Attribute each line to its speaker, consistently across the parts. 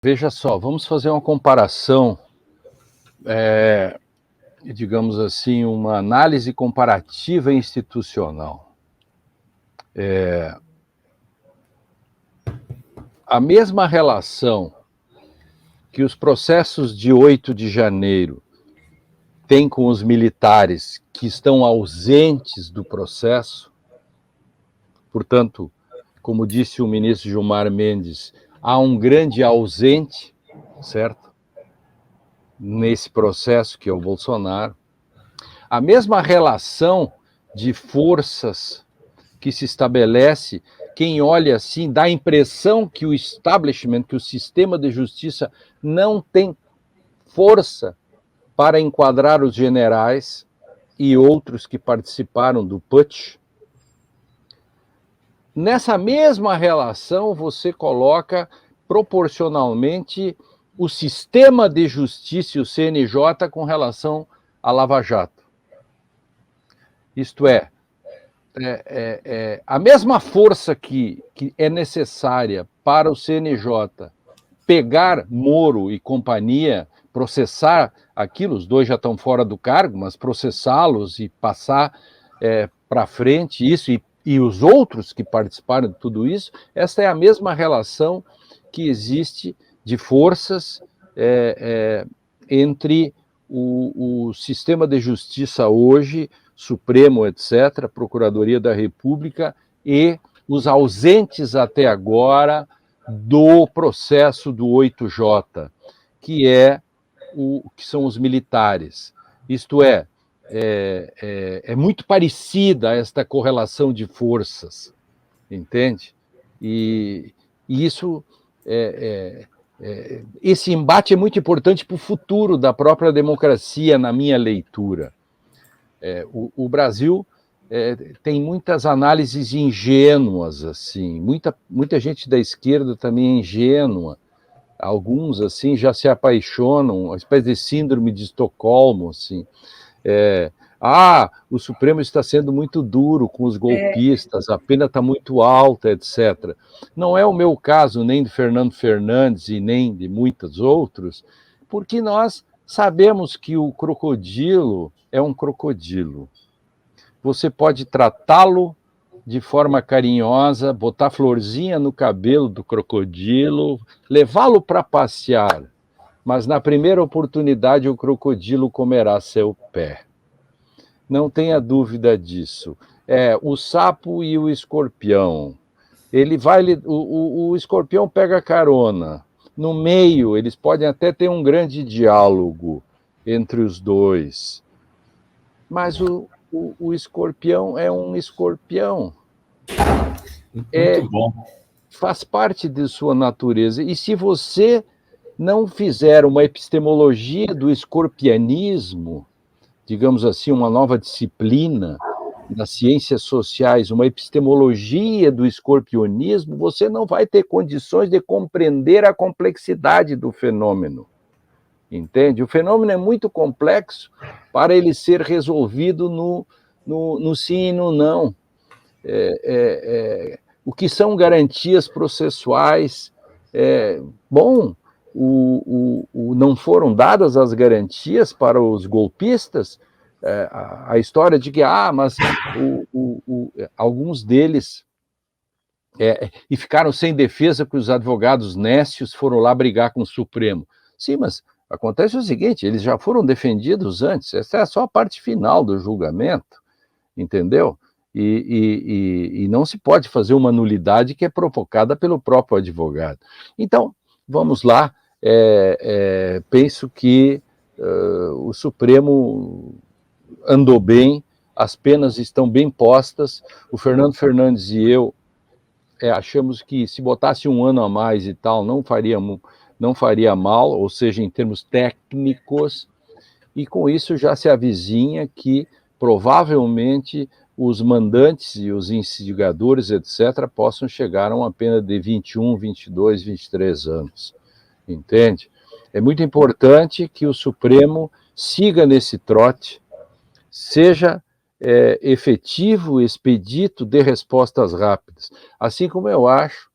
Speaker 1: Veja só, vamos fazer uma comparação, digamos assim, uma análise comparativa institucional. A mesma relação que os processos de 8 de janeiro têm com os militares que estão ausentes do processo, portanto, como disse o ministro Gilmar Mendes, há um grande ausente, certo? Nesse processo que é o Bolsonaro. A mesma relação de forças que se estabelece, quem olha assim dá a impressão que o establishment, que o sistema de justiça não tem força para enquadrar os generais e outros que participaram do putsch. Nessa mesma relação, você coloca proporcionalmente o sistema de justiça e o CNJ com relação à Lava Jato. Isto é, a mesma força que é necessária para o CNJ pegar Moro e companhia, processar aquilo, os dois já estão fora do cargo, mas processá-los e passar para frente isso, e os outros que participaram de tudo isso, essa é a mesma relação que existe de forças entre o sistema de justiça hoje, Supremo, etc., Procuradoria da República, e os ausentes até agora do processo do 8J, que são os militares. Isto é muito parecida esta correlação de forças, entende? E isso, esse embate é muito importante para o futuro da própria democracia, na minha leitura. O Brasil tem muitas análises ingênuas, assim, muita gente da esquerda também é ingênua, alguns assim já se apaixonam, uma espécie de síndrome de Estocolmo, assim. O Supremo está sendo muito duro com os golpistas, a pena está muito alta, etc. Não é o meu caso, nem de Fernando Fernandes e nem de muitos outros, porque nós sabemos que o crocodilo é um crocodilo. Você pode tratá-lo de forma carinhosa, botar florzinha no cabelo do crocodilo, levá-lo para passear, mas na primeira oportunidade o crocodilo comerá seu pé. Não tenha dúvida disso. O sapo e o escorpião. O escorpião pega carona. No meio, eles podem até ter um grande diálogo entre os dois. Mas o escorpião é um escorpião.
Speaker 2: Muito bom.
Speaker 1: Faz parte de sua natureza. E se você não fizer uma epistemologia do escorpianismo, digamos assim, uma nova disciplina das ciências sociais, uma epistemologia do escorpionismo, você não vai ter condições de compreender a complexidade do fenômeno. Entende? O fenômeno é muito complexo para ele ser resolvido no sim e no não. O que são garantias processuais? Não foram dadas as garantias para os golpistas? A história de que, mas alguns deles e ficaram sem defesa porque os advogados nécios foram lá brigar com o Supremo. Sim, mas acontece o seguinte, eles já foram defendidos antes, essa é só a parte final do julgamento, entendeu? E não se pode fazer uma nulidade que é provocada pelo próprio advogado. Então, vamos lá, penso que o Supremo andou bem, as penas estão bem postas, o Fernando Fernandes e eu achamos que se botasse um ano a mais e tal, não faria mal, ou seja, em termos técnicos, e com isso já se avizinha que provavelmente os mandantes e os instigadores, etc., possam chegar a uma pena de 21, 22, 23 anos. Entende? É muito importante que o Supremo siga nesse trote, seja efetivo, expedito, dê respostas rápidas. Assim como eu acho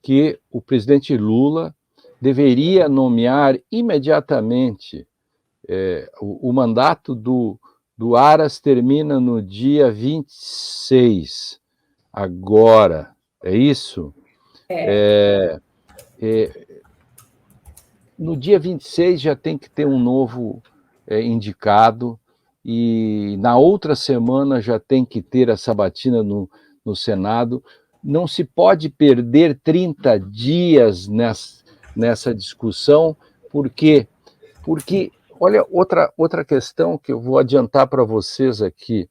Speaker 1: que o presidente Lula deveria nomear imediatamente. O mandato do Aras termina no dia 26, agora, é isso? No dia 26 já tem que ter um novo indicado, e na outra semana já tem que ter a sabatina no Senado. Não se pode perder 30 dias nessa discussão, porque olha, outra questão que eu vou adiantar para vocês aqui,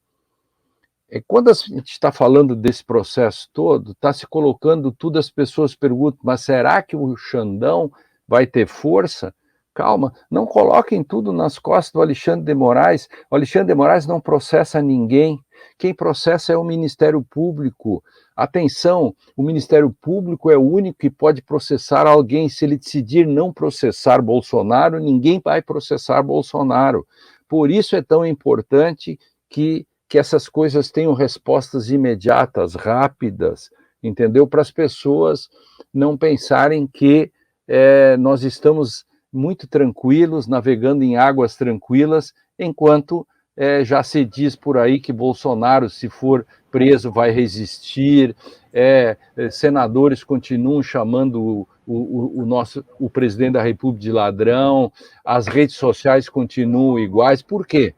Speaker 1: quando a gente está falando desse processo todo, está se colocando tudo, as pessoas perguntam, mas será que o Xandão vai ter força? Calma, não coloquem tudo nas costas do Alexandre de Moraes. O Alexandre de Moraes não processa ninguém. Quem processa é o Ministério Público. Atenção, o Ministério Público é o único que pode processar alguém. Se ele decidir não processar Bolsonaro, ninguém vai processar Bolsonaro. Por isso é tão importante que essas coisas tenham respostas imediatas, rápidas, entendeu? Para as pessoas não pensarem que nós estamos muito tranquilos, navegando em águas tranquilas, enquanto já se diz por aí que Bolsonaro, se for preso, vai resistir, senadores continuam chamando o presidente da República de ladrão, as redes sociais continuam iguais. Por quê?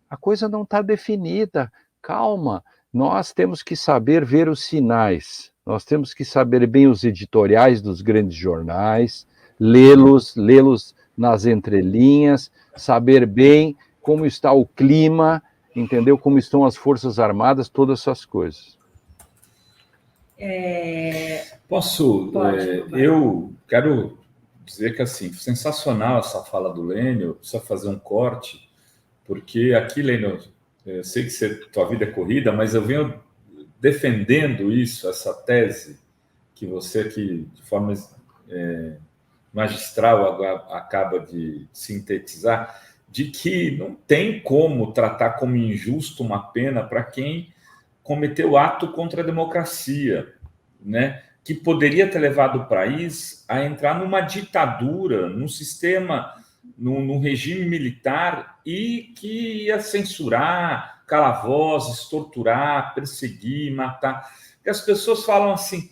Speaker 1: A coisa não está definida. Calma, nós temos que saber ver os sinais, nós temos que saber bem os editoriais dos grandes jornais, lê-los nas entrelinhas, saber bem como está o clima, entendeu? Como estão as Forças Armadas, todas essas coisas.
Speaker 2: Eu quero dizer que, assim, sensacional essa fala do Lênio, precisa fazer um corte, porque aqui, Lênio, eu sei que tua vida é corrida, mas eu venho defendendo isso, essa tese que você aqui, de forma magistral, acaba de sintetizar, de que não tem como tratar como injusto uma pena para quem cometeu ato contra a democracia, né? Que poderia ter levado o país a entrar numa ditadura, num sistema, num regime militar, e que ia censurar, calar vozes, torturar, perseguir, matar. E as pessoas falam assim,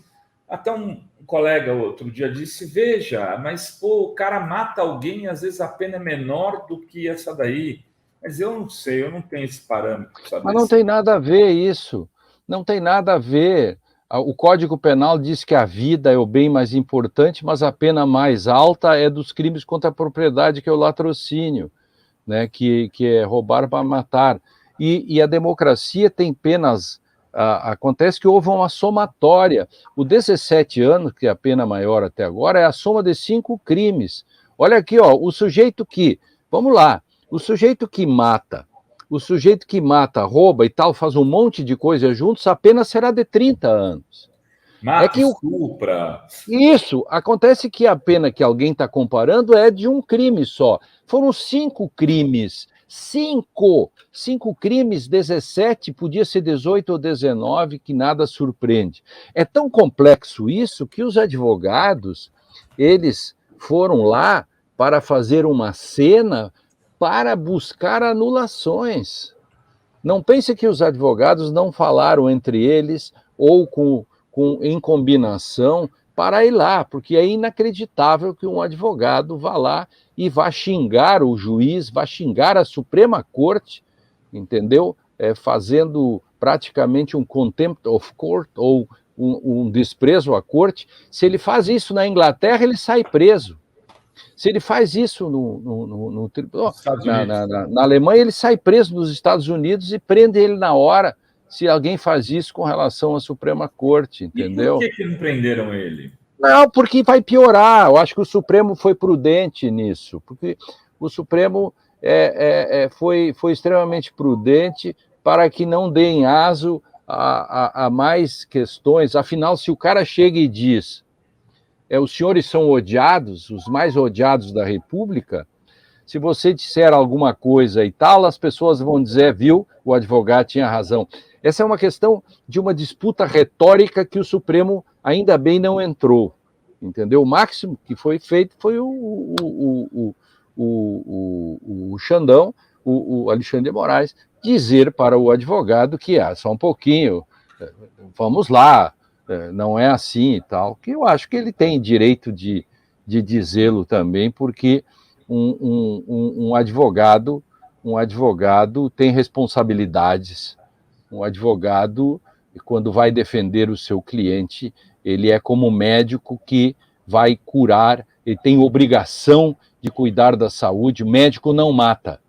Speaker 2: até um colega outro dia disse, veja, mas pô, o cara mata alguém, às vezes a pena é menor do que essa daí. Mas eu não sei, eu não tenho esse parâmetro.
Speaker 1: Mas não tem nada a ver isso, não tem nada a ver. O Código Penal diz que a vida é o bem mais importante, mas a pena mais alta é dos crimes contra a propriedade, que é o latrocínio, né, que é roubar para matar. E a democracia tem penas... acontece que houve uma somatória. O 17 anos, que é a pena maior até agora, é a soma de 5 crimes. Olha aqui, ó, o sujeito que... Vamos lá. O sujeito que mata, rouba e tal, faz um monte de coisa juntos, a pena será de 30 anos.
Speaker 2: Mata, estupra.
Speaker 1: Isso, acontece que a pena que alguém está comparando é de um crime só. Foram 5 crimes. 5 crimes, 17, podia ser 18 ou 19, que nada surpreende. É tão complexo isso que os advogados, eles foram lá para fazer uma cena para buscar anulações. Não pense que os advogados não falaram entre eles ou em combinação para ir lá, porque é inacreditável que um advogado vá lá e vá xingar o juiz, vá xingar a Suprema Corte, entendeu? Fazendo praticamente um contempt of court ou um desprezo à corte. Se ele faz isso na Inglaterra, ele sai preso. Se ele faz isso na Alemanha, ele sai preso nos Estados Unidos e prende ele na hora, se alguém faz isso com relação à Suprema Corte, entendeu?
Speaker 2: E por que não prenderam ele?
Speaker 1: Não, porque vai piorar. Eu acho que o Supremo foi prudente nisso, porque o Supremo foi extremamente prudente para que não deem aso a mais questões. Afinal, se o cara chega e diz os senhores são odiados, os mais odiados da República, se você disser alguma coisa e tal, as pessoas vão dizer, viu, o advogado tinha razão. Essa é uma questão de uma disputa retórica que o Supremo ainda bem não entrou, entendeu? O máximo que foi feito foi o Xandão, o Alexandre de Moraes, dizer para o advogado que, só um pouquinho, vamos lá, não é assim e tal, que eu acho que ele tem direito de dizê-lo também, porque um advogado tem responsabilidades, um advogado, quando vai defender o seu cliente, ele é como um médico que vai curar, ele tem obrigação de cuidar da saúde, o médico não mata.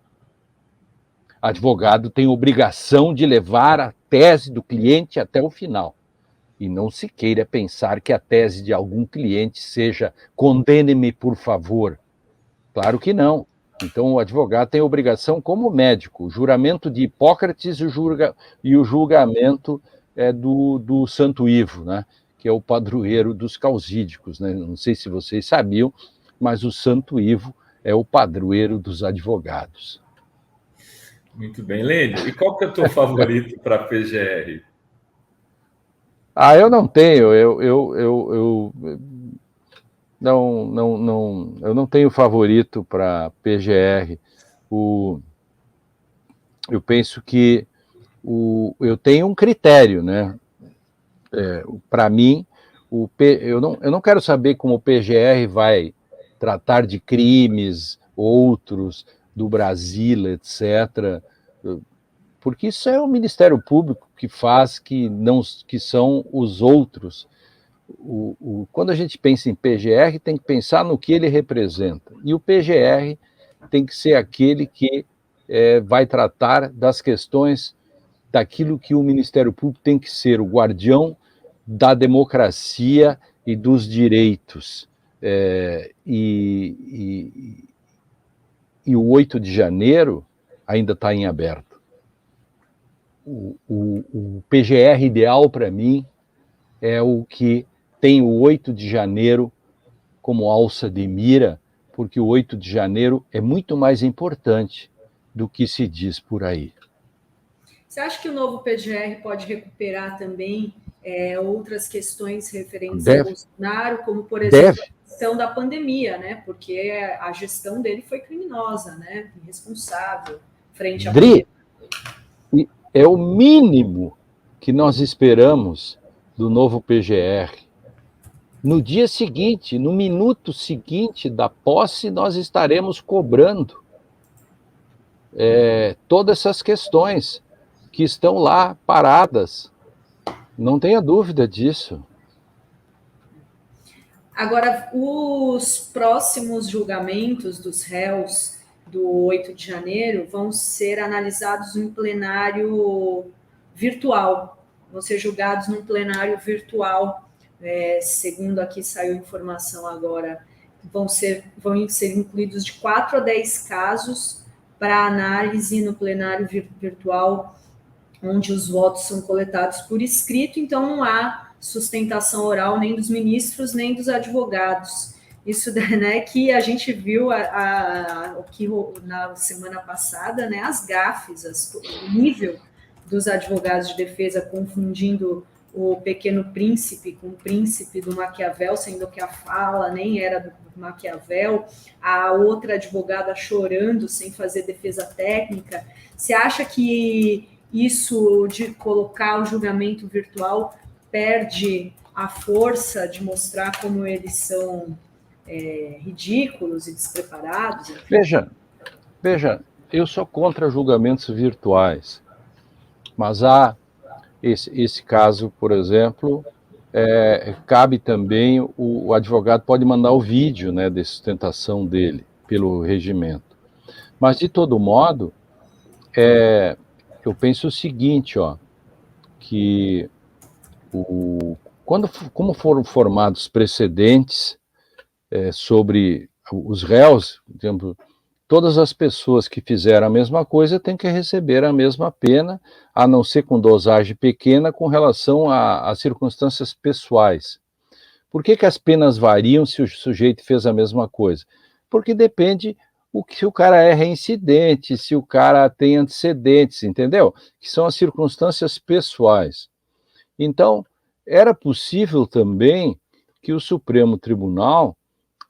Speaker 1: Advogado tem obrigação de levar a tese do cliente até o final. E não se queira pensar que a tese de algum cliente seja condene-me, por favor. Claro que não. Então, o advogado tem obrigação como médico. O juramento de Hipócrates e o julgamento do Santo Ivo, né? Que é o padroeiro dos causídicos. Né? Não sei se vocês sabiam, mas o Santo Ivo é o padroeiro dos advogados.
Speaker 2: Muito bem, Lênio. E qual que é o teu favorito para a PGR?
Speaker 1: Eu não tenho. Eu não tenho favorito para PGR. Eu penso que eu tenho um critério, né? Para mim, eu não quero saber como o PGR vai tratar de crimes, outros, do Brasil, etc., porque isso é o Ministério Público que faz, que são os outros. Quando a gente pensa em PGR, tem que pensar no que ele representa. E o PGR tem que ser aquele que vai tratar das questões daquilo que o Ministério Público tem que ser, o guardião da democracia e dos direitos. E o 8 de janeiro ainda está em aberto. O PGR ideal para mim é o que tem o 8 de janeiro como alça de mira, porque o 8 de janeiro é muito mais importante do que se diz por aí.
Speaker 3: Você acha que o novo PGR pode recuperar também outras questões referentes a Bolsonaro, como, por exemplo, a questão da pandemia, né? Porque a gestão dele foi criminosa, né? Irresponsável frente à pandemia.
Speaker 1: É o mínimo que nós esperamos do novo PGR. No dia seguinte, no minuto seguinte da posse, nós estaremos cobrando todas essas questões que estão lá paradas. Não tenha dúvida disso.
Speaker 3: Agora, os próximos julgamentos dos réus do 8 de janeiro vão ser analisados em plenário virtual, vão ser julgados num plenário virtual, segundo aqui saiu informação agora, vão ser incluídos de 4 a 10 casos para análise no plenário virtual, onde os votos são coletados por escrito, então não há sustentação oral nem dos ministros, nem dos advogados. Isso, né, que a gente viu o que na semana passada, né, as gafes, o nível dos advogados de defesa confundindo o Pequeno Príncipe com o príncipe do Maquiavel, sendo que a fala nem era do Maquiavel, a outra advogada chorando sem fazer defesa técnica. Você acha que isso de colocar o julgamento virtual perde a força de mostrar como eles são ridículos e despreparados?
Speaker 1: Veja, eu sou contra julgamentos virtuais, mas há esse caso, por exemplo, cabe também, o advogado pode mandar o vídeo, né, de sustentação dele pelo regimento. Mas, de todo modo, eu penso o seguinte, que como foram formados precedentes sobre os réus, por exemplo, todas as pessoas que fizeram a mesma coisa têm que receber a mesma pena, a não ser com dosagem pequena com relação a circunstâncias pessoais. Por que as penas variam se o sujeito fez a mesma coisa? Porque depende se o cara é reincidente, se o cara tem antecedentes, entendeu? Que são as circunstâncias pessoais. Então, era possível também que o Supremo Tribunal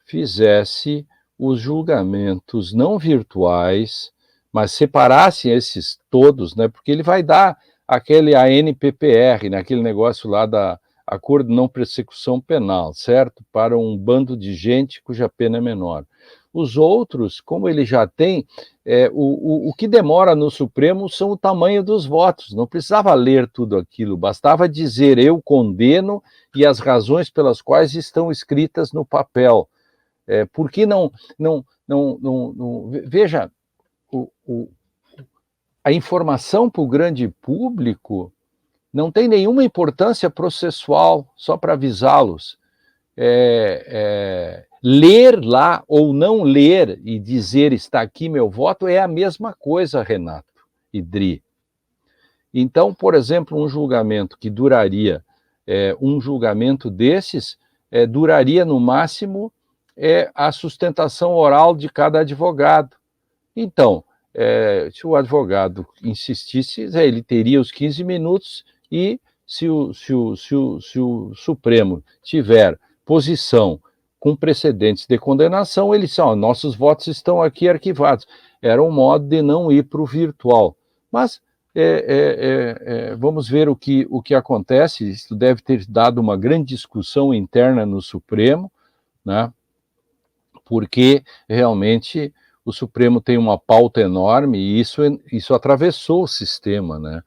Speaker 1: fizesse os julgamentos não virtuais, mas separasse esses todos, né? Porque ele vai dar aquele ANPPR, naquele negócio lá da Acordo de Não Persecução Penal, certo? Para um bando de gente cuja pena é menor. Os outros, como ele já tem, o que demora no Supremo são o tamanho dos votos, não precisava ler tudo aquilo, bastava dizer eu condeno e as razões pelas quais estão escritas no papel. Por que não veja, a informação para o grande público não tem nenhuma importância processual, só para avisá-los. Ler lá ou não ler e dizer está aqui meu voto é a mesma coisa, Renato e Dri. Então, por exemplo, um julgamento que duraria, um julgamento desses, duraria no máximo a sustentação oral de cada advogado. Então, se o advogado insistisse, ele teria os 15 minutos e se o Supremo tiver posição com precedentes de condenação, eles são, nossos votos estão aqui arquivados. Era um modo de não ir para o virtual. Mas vamos ver o que acontece. Isso deve ter dado uma grande discussão interna no Supremo, né? Porque realmente o Supremo tem uma pauta enorme e isso atravessou o sistema, né?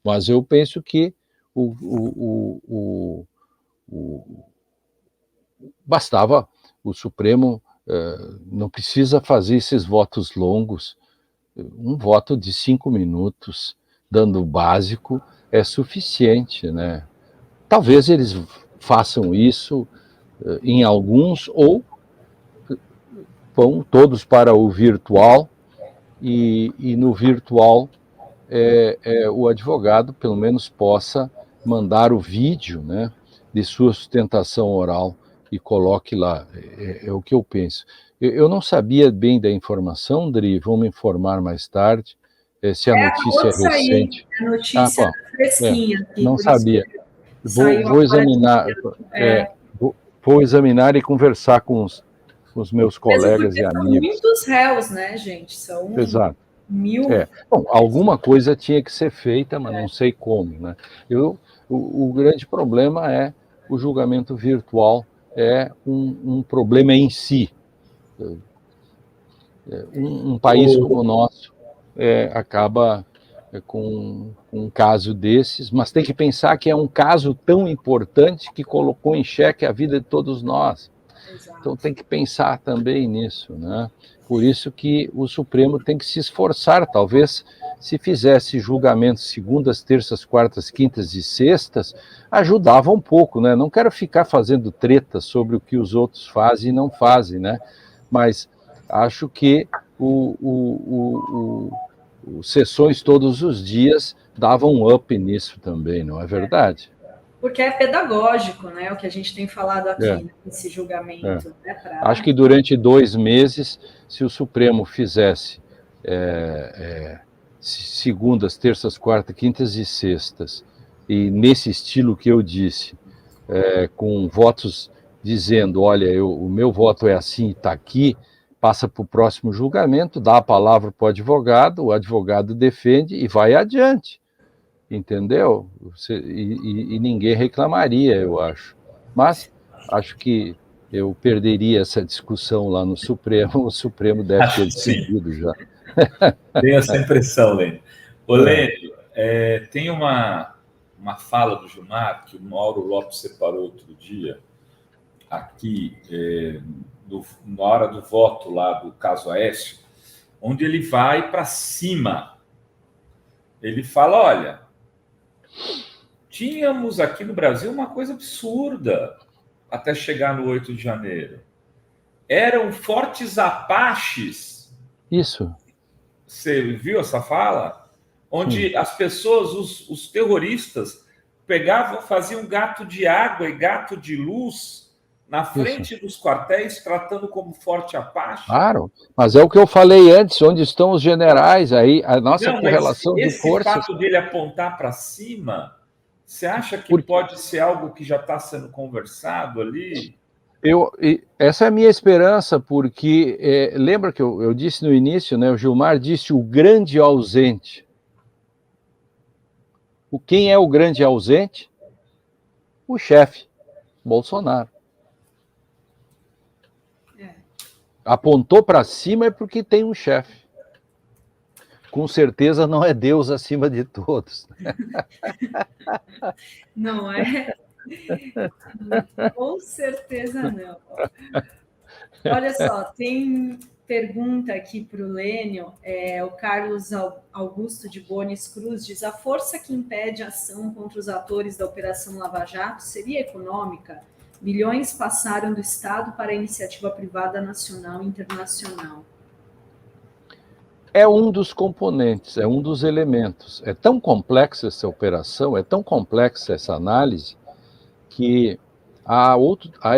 Speaker 1: Mas eu penso que bastava o Supremo, não precisa fazer esses votos longos, um voto de 5 minutos, dando o básico, é suficiente, né? Talvez eles façam isso em alguns, ou vão todos para o virtual, e no virtual o advogado, pelo menos, possa mandar o vídeo, né, de sua sustentação oral e coloque lá. É o que eu penso. Eu não sabia bem da informação, Dri, vão me informar mais tarde, se a notícia é recente.
Speaker 3: A notícia fresquinha aqui.
Speaker 1: Não sabia. Vou examinar, vou examinar e conversar com os meus colegas e amigos. São
Speaker 3: muitos réus, né, gente? São
Speaker 1: Exato.
Speaker 3: 1000.
Speaker 1: Bom, alguma coisa tinha que ser feita, mas não sei como, né? O grande problema é o julgamento virtual, é um problema em si. Um país como o nosso acaba com um caso desses, mas tem que pensar que é um caso tão importante que colocou em xeque a vida de todos nós. Exato. Então tem que pensar também nisso, né? Por isso que o Supremo tem que se esforçar, talvez, se fizesse julgamentos segundas, terças, quartas, quintas e sextas, ajudava um pouco, né? Não quero ficar fazendo treta sobre o que os outros fazem e não fazem, né? Mas acho que sessões todos os dias davam um up nisso também, não é verdade?
Speaker 3: Porque é pedagógico, né? O que a gente tem falado aqui nesse julgamento. Né,
Speaker 1: Acho que durante 2 meses, se o Supremo fizesse segundas, terças, quartas, quintas e sextas, e nesse estilo que eu disse, com votos dizendo, olha, o meu voto é assim e está aqui, passa para o próximo julgamento, dá a palavra para o advogado defende e vai adiante. Entendeu? E ninguém reclamaria, eu acho. Mas acho que eu perderia essa discussão lá no Supremo, o Supremo deve ter decidido já.
Speaker 2: Tenho essa impressão, Lênio. Ô, Lênio, tem uma fala do Gilmar, que o Mauro Lopes separou outro dia, aqui, na hora do voto lá do caso Aécio, onde ele vai para cima. Ele fala, olha, tínhamos aqui no Brasil uma coisa absurda até chegar no 8 de janeiro. Eram fortes apaches.
Speaker 1: Isso.
Speaker 2: Você viu essa fala? Onde as pessoas, os terroristas, pegavam, faziam gato de água e gato de luz na frente dos quartéis, tratando como forte apache.
Speaker 1: Claro, mas é o que eu falei antes, onde estão os generais, aí a nossa correlação de forças...
Speaker 2: Esse fato dele apontar para cima... Você acha que pode ser algo que já está sendo conversado ali?
Speaker 1: Essa é a minha esperança, porque lembra que eu disse no início, né? O Gilmar disse o grande ausente. Quem é o grande ausente? O chefe, Bolsonaro. Apontou para cima é porque tem um chefe. Com certeza não é Deus acima de todos.
Speaker 3: Não é? Com certeza não. Olha só, tem pergunta aqui para o Lênio, o Carlos Augusto de Bones Cruz diz: a força que impede a ação contra os atores da Operação Lava Jato seria econômica? Milhões passaram do Estado para a iniciativa privada nacional e internacional.
Speaker 1: É um dos componentes, é um dos elementos. É tão complexa essa operação, é tão complexa essa análise, que há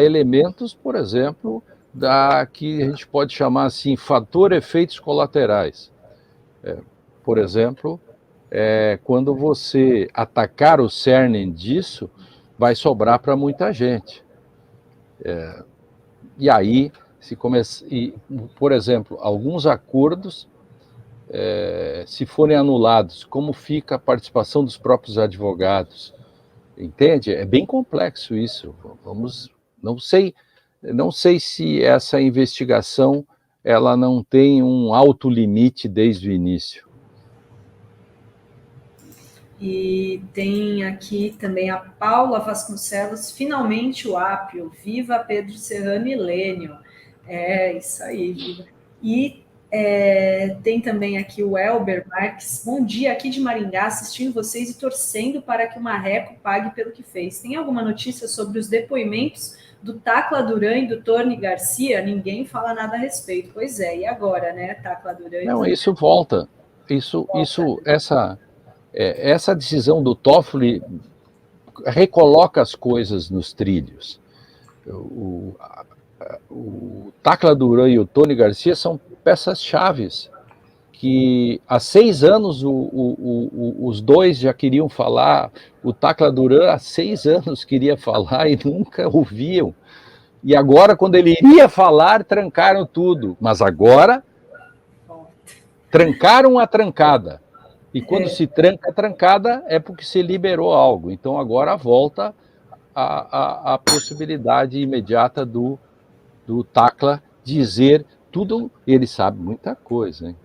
Speaker 1: elementos, por exemplo, que a gente pode chamar assim, fator efeitos colaterais. Por exemplo, quando você atacar o cerne disso, vai sobrar para muita gente. E aí, por exemplo, alguns acordos, se forem anulados, como fica a participação dos próprios advogados? Entende? É bem complexo isso. Não sei se essa investigação ela não tem um alto limite desde o início.
Speaker 3: E tem aqui também a Paula Vasconcelos, finalmente o Apio, viva Pedro Serrano e Lênio. É, isso aí, viva. E tem também aqui o Elber Marques, bom dia, aqui de Maringá, assistindo vocês e torcendo para que o Marreco pague pelo que fez. Tem alguma notícia sobre os depoimentos do Tacla Duran e do Tony Garcia? Ninguém fala nada a respeito. Pois é, e agora, né, Tacla Duran?
Speaker 1: Não, isso volta. Essa decisão do Toffoli recoloca as coisas nos trilhos. O Tacla Duran e o Tony Garcia são peças-chaves que há 6 anos os dois já queriam falar. O Tacla Duran há 6 anos queria falar e nunca ouviam. E agora, quando ele iria falar, trancaram tudo. Mas agora, trancaram a trancada. E quando se tranca a trancada, é porque se liberou algo. Então, agora volta a possibilidade imediata do Tacla dizer tudo. Ele sabe muita coisa, hein?